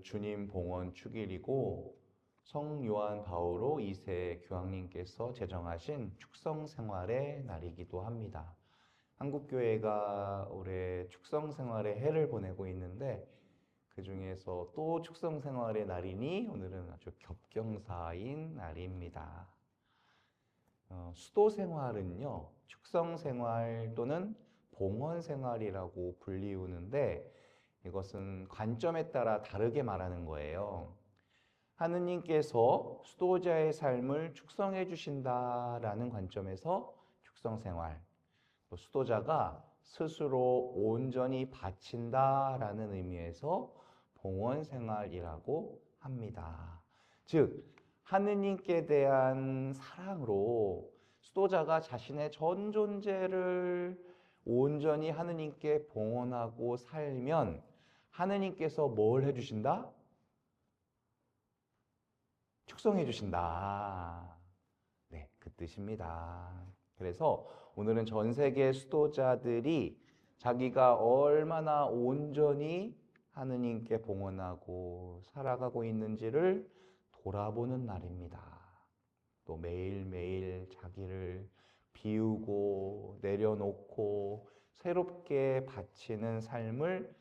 주님 봉헌 축일이고 성 요한 바오로 2세 교황님께서 제정하신 축성생활의 날이기도 합니다. 한국교회가 올해 축성생활의 해를 보내고 있는데 그 중에서 또 축성생활의 날이니 오늘은 아주 겹경사인 날입니다. 수도생활은요, 축성생활 또는 봉헌생활이라고 불리우는데 이것은 관점에 따라 다르게 말하는 거예요. 하느님께서 수도자의 삶을 축성해 주신다라는 관점에서 축성생활, 또 수도자가 스스로 온전히 바친다라는 의미에서 봉헌생활이라고 합니다. 즉, 하느님께 대한 사랑으로 수도자가 자신의 전 존재를 온전히 하느님께 봉헌하고 살면 하느님께서 뭘 해주신다? 축성해 주신다. 네, 그 뜻입니다. 그래서 오늘은 전 세계 수도자들이 자기가 얼마나 온전히 하느님께 봉헌하고 살아가고 있는지를 돌아보는 날입니다. 또 매일매일 자기를 비우고 내려놓고 새롭게 바치는 삶을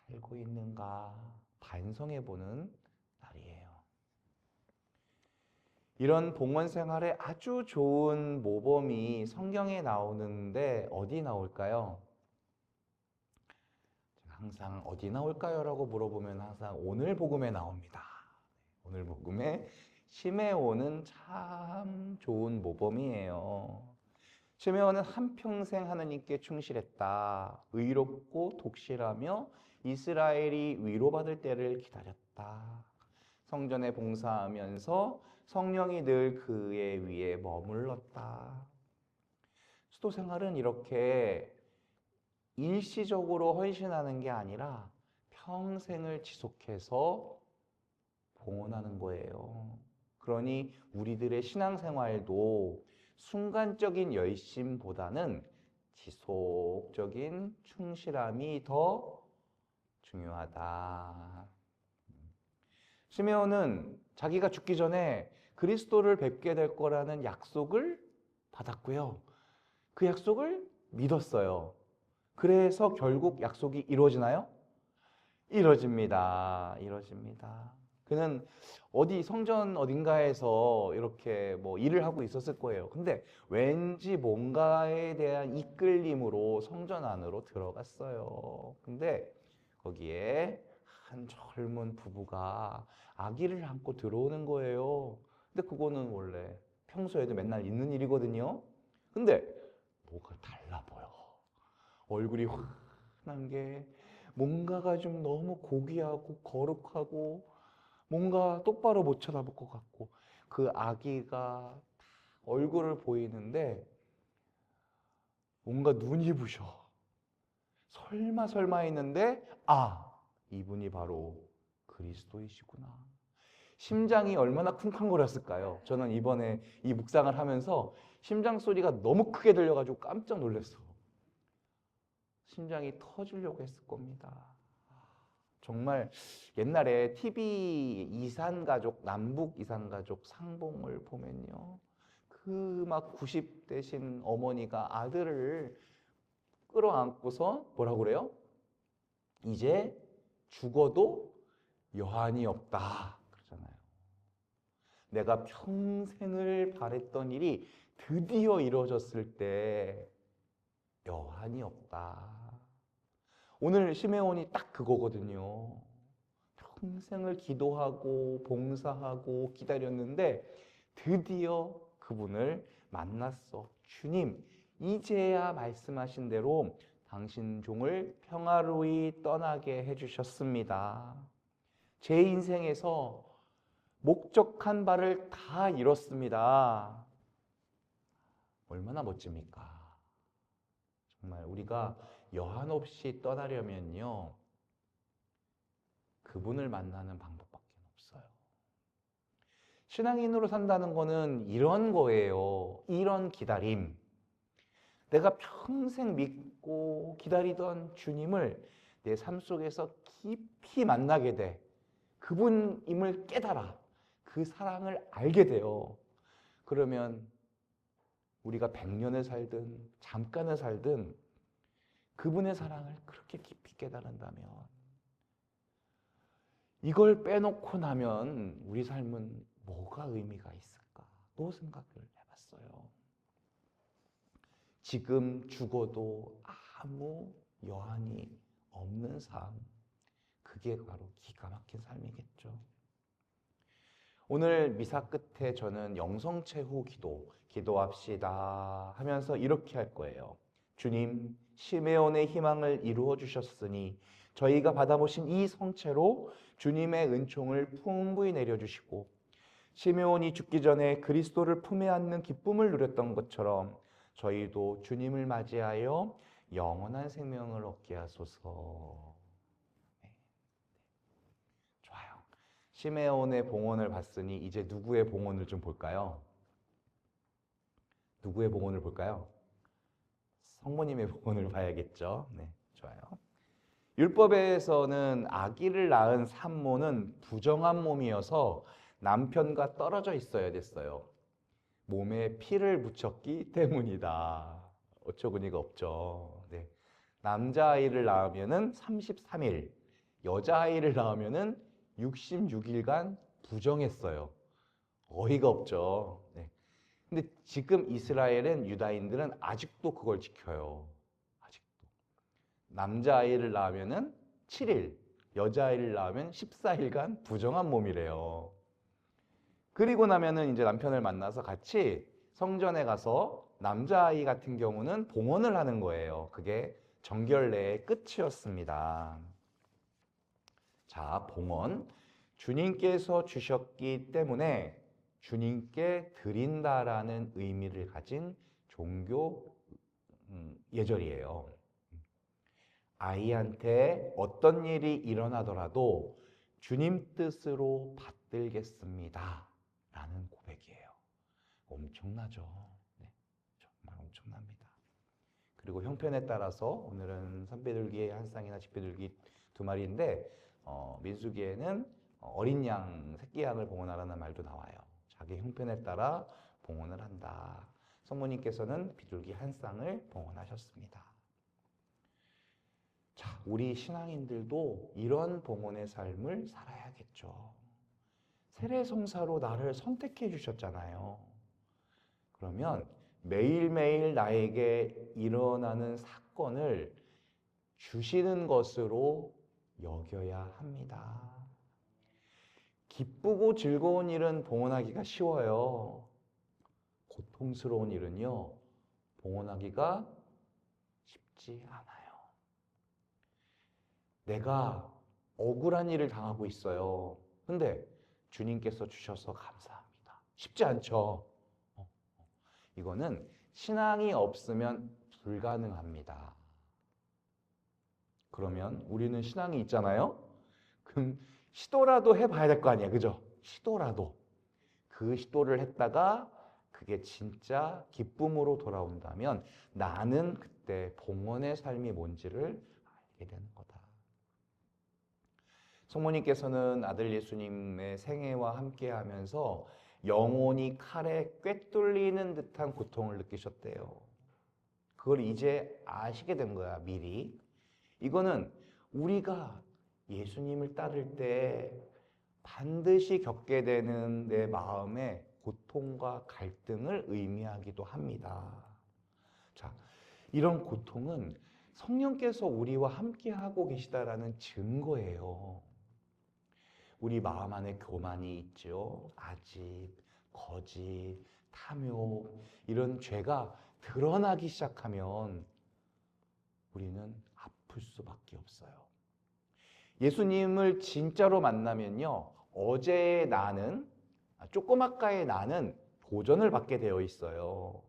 살고 있는가 반성해보는 날이에요. 이런 봉헌 생활에 아주 좋은 모범이 성경에 나오는데 어디 나올까요? 항상 어디 나올까요? 라고 물어보면 항상 오늘 복음에 나옵니다. 오늘 복음에 시메온은 참 좋은 모범이에요. 시메온은 한평생 하느님께 충실했다. 의롭고 독실하며 이스라엘이 위로받을 때를 기다렸다. 성전에 봉사하면서 성령이 늘 그의 위에 머물렀다. 수도 생활은 이렇게 일시적으로 헌신하는 게 아니라 평생을 지속해서 봉헌하는 거예요. 그러니 우리들의 신앙생활도 순간적인 열심보다는 지속적인 충실함이 더 중요하다. 시메온은 자기가 죽기 전에 그리스도를 뵙게 될 거라는 약속을 받았고요. 그 약속을 믿었어요. 그래서 결국 약속이 이루어지나요? 이루어집니다. 그는 어디 성전 어딘가에서 이렇게 뭐 일을 하고 있었을 거예요. 근데 왠지 뭔가에 대한 이끌림으로 성전 안으로 들어갔어요. 근데 거기에 한 젊은 부부가 아기를 안고 들어오는 거예요. 근데 그거는 원래 평소에도 맨날 있는 일이거든요. 근데 뭐가 달라 보여. 얼굴이 환한 게 뭔가가 좀 너무 고귀하고 거룩하고 뭔가 똑바로 못 쳐다볼 것 같고 그 아기가 얼굴을 보이는데 뭔가 눈이 부셔. 설마 했는데 이분이 바로 그리스도이시구나. 심장이 얼마나 쿵쾅거렸을까요? 저는 이번에 이 묵상을 하면서 심장 소리가 너무 크게 들려가지고 깜짝 놀랐어. 심장이 터지려고 했을 겁니다. 정말 옛날에 TV 이산가족, 남북 이산가족 상봉을 보면요. 그 막 90 되신 어머니가 아들을 끌어안고서 뭐라고 그래요? 이제 죽어도 여한이 없다 그러잖아요. 내가 평생을 바랬던 일이 드디어 이루어졌을 때 여한이 없다. 오늘 시메온이 딱 그거거든요. 평생을 기도하고 봉사하고 기다렸는데 드디어 그분을 만났어. 주님, 이제야 말씀하신 대로 당신 종을 평화로이 떠나게 해주셨습니다. 제 인생에서 목적한 바를 다 이뤘습니다. 얼마나 멋집니까? 정말 우리가 여한 없이 떠나려면요, 그분을 만나는 방법밖에 없어요. 신앙인으로 산다는 거는 이런 거예요. 이런 기다림. 내가 평생 믿고 기다리던 주님을 내 삶 속에서 깊이 만나게 돼. 그분임을 깨달아. 그 사랑을 알게 돼요. 그러면 우리가 100년을 살든 잠깐을 살든 그분의 사랑을 그렇게 깊이 깨달은다면 이걸 빼놓고 나면 우리 삶은 뭐가 의미가 있을까? 또 생각을 해봤어요. 지금 죽어도 아무 여한이 없는 삶, 그게 바로 기가 막힌 삶이겠죠. 오늘 미사 끝에 저는 영성체후 기도합시다 하면서 이렇게 할 거예요. 주님, 시메온의 희망을 이루어 주셨으니 저희가 받아보신 이 성체로 주님의 은총을 풍부히 내려주시고 시메온이 죽기 전에 그리스도를 품에 안는 기쁨을 누렸던 것처럼 저희도 주님을 맞이하여 영원한 생명을 얻게 하소서. 네. 좋아요. 시메온의 봉헌을 봤으니 이제 누구의 봉헌을 좀 볼까요? 누구의 봉헌을 볼까요? 성모님의 봉헌을 봐야겠죠. 네, 좋아요. 율법에서는 아기를 낳은 산모는 부정한 몸이어서 남편과 떨어져 있어야 됐어요. 몸에 피를 묻혔기 때문이다. 어처구니가 없죠. 네. 남자아이를 낳으면은 33일, 여자아이를 낳으면은 66일간 부정했어요. 어이가 없죠. 네. 근데 지금 이스라엘은 유다인들은 아직도 그걸 지켜요. 아직도. 남자아이를 낳으면은 7일, 여자아이를 낳으면 14일간 부정한 몸이래요. 그리고 나면은 이제 남편을 만나서 같이 성전에 가서 남자아이 같은 경우는 봉헌을 하는 거예요. 그게 정결례의 끝이었습니다. 자, 봉헌. 주님께서 주셨기 때문에 주님께 드린다라는 의미를 가진 종교 예절이에요. 아이한테 어떤 일이 일어나더라도 주님 뜻으로 받들겠습니다 라는 고백이에요. 엄청나죠? 네, 정말 엄청납니다. 그리고 형편에 따라서 오늘은 산배들기 한 쌍이나 집배들기 2마리인데 민수기에는 어린 양, 새끼 양을 봉헌하라는 말도 나와요. 자기 형편에 따라 봉헌을 한다. 성모님께서는 비둘기 한 쌍을 봉헌하셨습니다. 자, 우리 신앙인들도 이런 봉헌의 삶을 살아야겠죠. 세례성사로 나를 선택해 주셨잖아요. 그러면 매일매일 나에게 일어나는 사건을 주시는 것으로 여겨야 합니다. 기쁘고 즐거운 일은 봉헌하기가 쉬워요. 고통스러운 일은요, 봉헌하기가 쉽지 않아요. 내가 억울한 일을 당하고 있어요. 근데 주님께서 주셔서 감사합니다. 쉽지 않죠? 이거는 신앙이 없으면 불가능합니다. 그러면 우리는 신앙이 있잖아요? 그럼 시도라도 해봐야 될 거 아니야, 그죠? 시도라도. 그 시도를 했다가 그게 진짜 기쁨으로 돌아온다면 나는 그때 봉헌의 삶이 뭔지를 알게 되는 거다. 성모님께서는 아들 예수님의 생애와 함께 하면서 영혼이 칼에 꿰뚫리는 듯한 고통을 느끼셨대요. 그걸 이제 아시게 된 거야, 미리. 이거는 우리가 예수님을 따를 때 반드시 겪게 되는 내 마음의 고통과 갈등을 의미하기도 합니다. 자, 이런 고통은 성령께서 우리와 함께 하고 계시다라는 증거예요. 우리 마음 안에 교만이 있죠. 아집, 거짓, 탐욕, 이런 죄가 드러나기 시작하면 우리는 아플 수밖에 없어요. 예수님을 진짜로 만나면요, 어제의 나는, 조그맣가의 나는 도전을 받게 되어 있어요.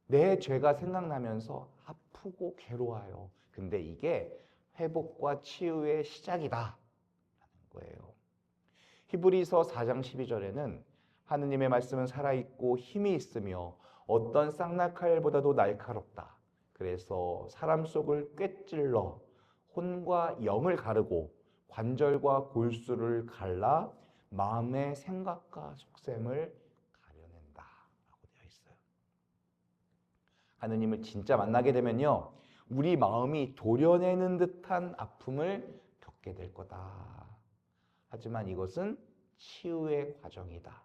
내 죄가 생각나면서 아프고 괴로워요. 근데 이게 회복과 치유의 시작이다 라는 거예요. 히브리서 4장 12절에는 하느님의 말씀은 살아있고 힘이 있으며 어떤 쌍날칼보다도 날카롭다. 그래서 사람 속을 꿰찔러 혼과 영을 가르고 관절과 골수를 갈라 마음의 생각과 속셈을 가려낸다라고 되어 있어요. 하느님을 진짜 만나게 되면요, 우리 마음이 도려내는 듯한 아픔을 겪게 될 거다. 하지만 이것은 치유의 과정이다.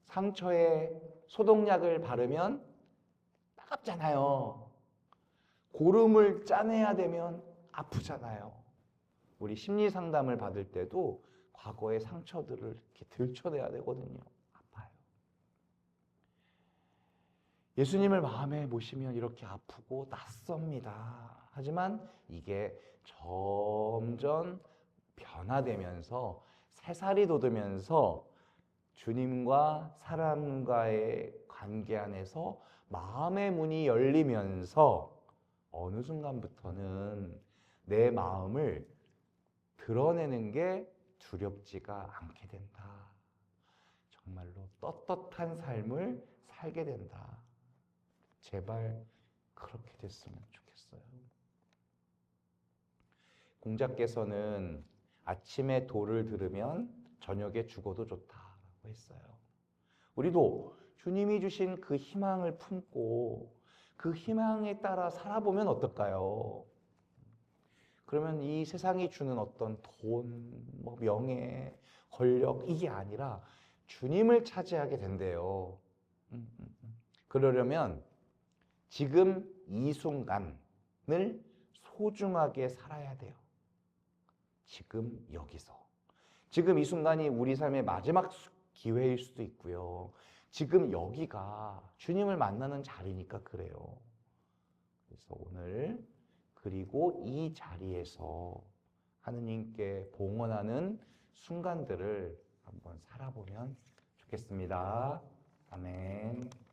상처에 소독약을 바르면 따갑잖아요. 고름을 짜내야 되면 아프잖아요. 우리 심리 상담을 받을 때도 과거의 상처들을 이렇게 들춰내야 되거든요. 아파요. 예수님을 마음에 모시면 이렇게 아프고 낯섭니다. 하지만 이게 점점 변화되면서 새살이 돋으면서 주님과 사람과의 관계 안에서 마음의 문이 열리면서 어느 순간부터는 내 마음을 드러내는 게 두렵지가 않게 된다. 정말로 떳떳한 삶을 살게 된다. 제발 그렇게 됐으면 좋겠어요. 공자께서는 아침에 도를 들으면 저녁에 죽어도 좋다라고 했어요. 우리도 주님이 주신 그 희망을 품고 그 희망에 따라 살아보면 어떨까요? 그러면 이 세상이 주는 어떤 돈, 명예, 권력 이게 아니라 주님을 차지하게 된대요. 그러려면 지금 이 순간을 소중하게 살아야 돼요. 지금 여기서. 지금 이 순간이 우리 삶의 마지막 기회일 수도 있고요. 지금 여기가 주님을 만나는 자리니까 그래요. 그래서 오늘 그리고 이 자리에서 하느님께 봉헌하는 순간들을 한번 살아보면 좋겠습니다. 아멘.